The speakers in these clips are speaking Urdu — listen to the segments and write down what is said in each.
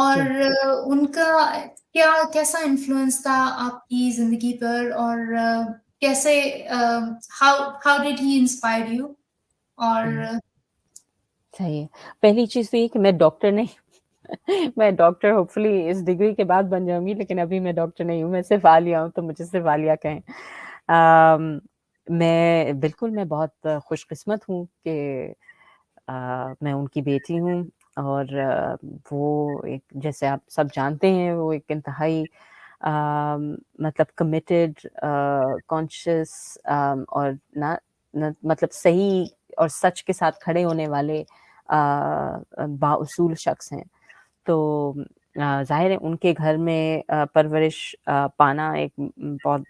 اور جی ان کا کیا کیسا انفلوئنس تھا آپ کی زندگی پر، اور کیسے how did he inspire you? اور صحیح ہے. پہلی چیز تو یہ کہ میں ڈاکٹر نہیں میں ڈاکٹر ہوپ فلی اس ڈگری کے بعد بن جاؤں گی، لیکن ابھی میں ڈاکٹر نہیں ہوں، میں صرف عالیہ ہوں، تو مجھے صرف عالیہ کہیں. میں بالکل میں بہت خوش قسمت ہوں کہ میں ان کی بیٹی ہوں، اور وہ ایک جیسے آپ سب جانتے ہیں وہ ایک انتہائی مطلب کمیٹیڈ، کانشیس، اور مطلب صحیح اور سچ کے ساتھ کھڑے ہونے والے بااصول شخص ہیں. تو ظاہر ہے ان کے گھر میں پرورش پانا ایک بہت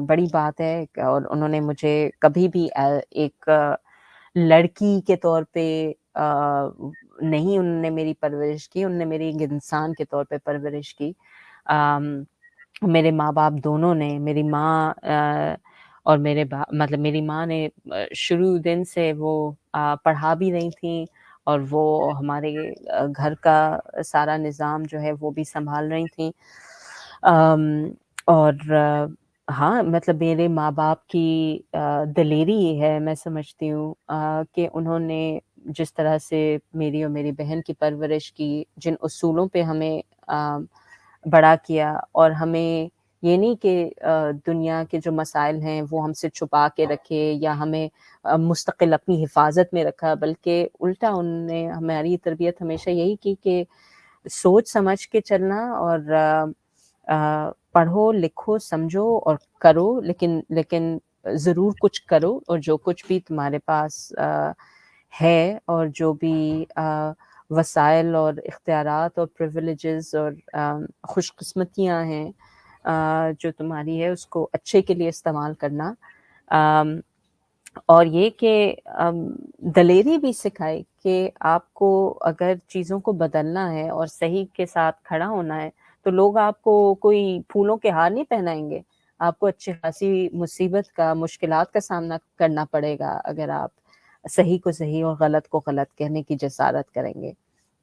بڑی بات ہے، اور انہوں نے مجھے کبھی بھی ایک لڑکی کے طور پہ نہیں انہوں نے میری پرورش کی، انہوں نے میری ایک انسان کے طور پہ پرورش کی. میرے ماں باپ دونوں نے، میری ماں اور میرے مطلب میری ماں نے شروع دن سے وہ پڑھا بھی نہیں تھیں، اور وہ ہمارے گھر کا سارا نظام جو ہے وہ بھی سنبھال رہی تھیں. اور ہاں مطلب میرے ماں باپ کی دلیری یہ ہے، میں سمجھتی ہوں کہ انہوں نے جس طرح سے میری اور میری بہن کی پرورش کی، جن اصولوں پہ ہمیں بڑا کیا، اور ہمیں یہ نہیں کہ دنیا کے جو مسائل ہیں وہ ہم سے چھپا کے رکھے یا ہمیں مستقل اپنی حفاظت میں رکھا، بلکہ الٹا انہوں نے ہماری تربیت ہمیشہ یہی کی کہ سوچ سمجھ کے چلنا، اور پڑھو لکھو سمجھو اور کرو، لیکن ضرور کچھ کرو، اور جو کچھ بھی تمہارے پاس ہے، اور جو بھی وسائل اور اختیارات اور پریویلیجز اور خوش قسمتیاں ہیں جو تمہاری ہے، اس کو اچھے کے لیے استعمال کرنا. اور یہ کہ دلیری بھی سکھائی کہ آپ کو اگر چیزوں کو بدلنا ہے اور صحیح کے ساتھ کھڑا ہونا ہے، تو لوگ آپ کو کوئی پھولوں کے ہار نہیں پہنائیں گے. آپ کو اچھی خاصی مصیبت کا، مشکلات کا سامنا کرنا پڑے گا اگر آپ صحیح کو صحیح اور غلط کو غلط کہنے کی جسارت کریں گے.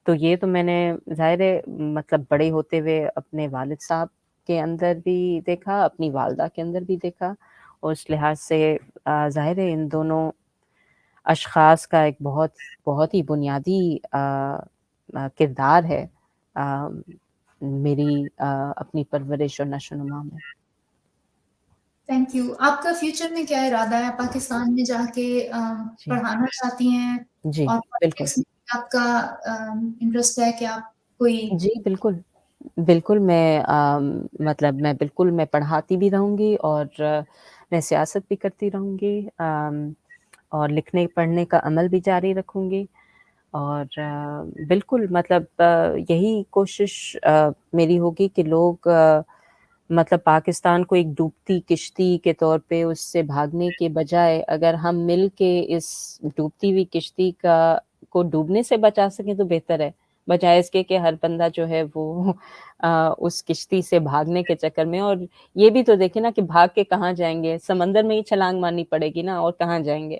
تو یہ تو میں نے ظاہر ہے مطلب بڑے ہوتے ہوئے اپنے والد صاحب کے اندر بھی دیکھا، اپنی والدہ کے اندر بھی دیکھا، اور اس لحاظ سے ظاہر ہے ان دونوں اشخاص کا ایک بہت بہت ہی بنیادی کردار ہے میری اپنی پرورش اور نشو و نما میں. Thank you. آپ کا فیوچر میں کیا ارادہ ہے؟ پاکستان میں جا کے جی پڑھانا چاہتی ہیں؟ جی اور بالکل. پالیٹکس میں آپ کا انٹرسٹ ہے کہ آپ کوئی؟ جی بالکل بالکل. میں مطلب میں بالکل میں پڑھاتی بھی رہوں گی، اور میں سیاست بھی کرتی رہوں گی، اور لکھنے پڑھنے کا عمل بھی جاری رکھوں گی. اور بالکل مطلب یہی کوشش میری ہوگی کہ لوگ مطلب پاکستان کو ایک ڈوبتی کشتی کے طور پہ اس سے بھاگنے کے بجائے اگر ہم مل کے اس ڈوبتی ہوئی کشتی کو ڈوبنے سے بچا سکیں تو بہتر ہے، بجائے اس کے کہ ہر بندہ جو ہے وہ اس کشتی سے بھاگنے کے چکر میں. اور یہ بھی تو دیکھیں نا کہ بھاگ کے کہاں جائیں گے، سمندر میں ہی چھلانگ مارنی پڑے گی نا، اور کہاں جائیں گے.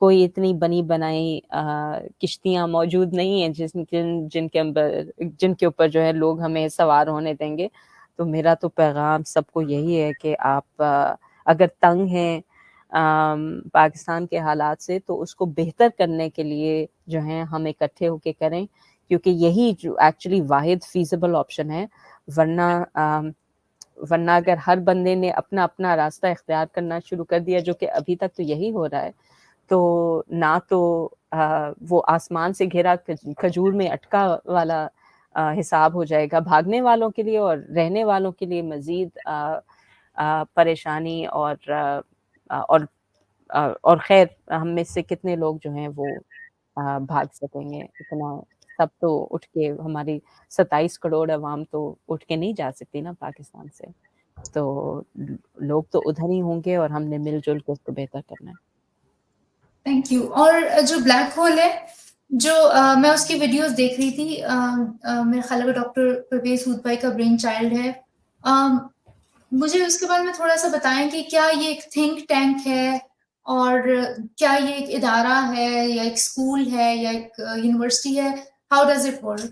کوئی اتنی بنی بنائی کشتیاں موجود نہیں ہیں جن کے اوپر جو ہے لوگ ہمیں سوار ہونے دیں گے. تو میرا تو پیغام سب کو یہی ہے کہ آپ اگر تنگ ہیں پاکستان کے حالات سے، تو اس کو بہتر کرنے کے لیے جو ہیں ہم اکٹھے ہو کے کریں، کیونکہ یہی جو ایکچولی واحد فیزیبل آپشن ہے. ورنہ اگر ہر بندے نے اپنا اپنا راستہ اختیار کرنا شروع کر دیا، جو کہ ابھی تک تو یہی ہو رہا ہے، تو نہ تو وہ آسمان سے گھرا کھجور میں اٹکا والا حساب ہو جائے گا بھاگنے والوں کے لیے، اور رہنے والوں کے لیے مزید پریشانی. اور خیر ہم میں سے کتنے لوگ جو ہیں وہ بھاگ سکیں گے. اتنا سب تو اٹھ کے، ہماری 27 کروڑ عوام تو اٹھ کے نہیں جا سکتی نا پاکستان سے، تو لوگ تو ادھر ہی ہوں گے، اور ہم نے مل جل کے اس کو بہتر کرنا ہے. Thank you. اور جو بلیک ہول ہے، جو میں اس کی ویڈیوز دیکھ رہی تھی، میرے خیال میں ڈاکٹر پرویز ہود بھائی کا برین چائلڈ ہے. مجھے اس کے بارے میں تھوڑا سا بتائیں کہ کیا یہ ایک تھنک ٹینک ہے، اور کیا یہ ایک ادارہ ہے یا ایک اسکول ہے یا ایک یونیورسٹی ہے؟ How does it work?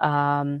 um,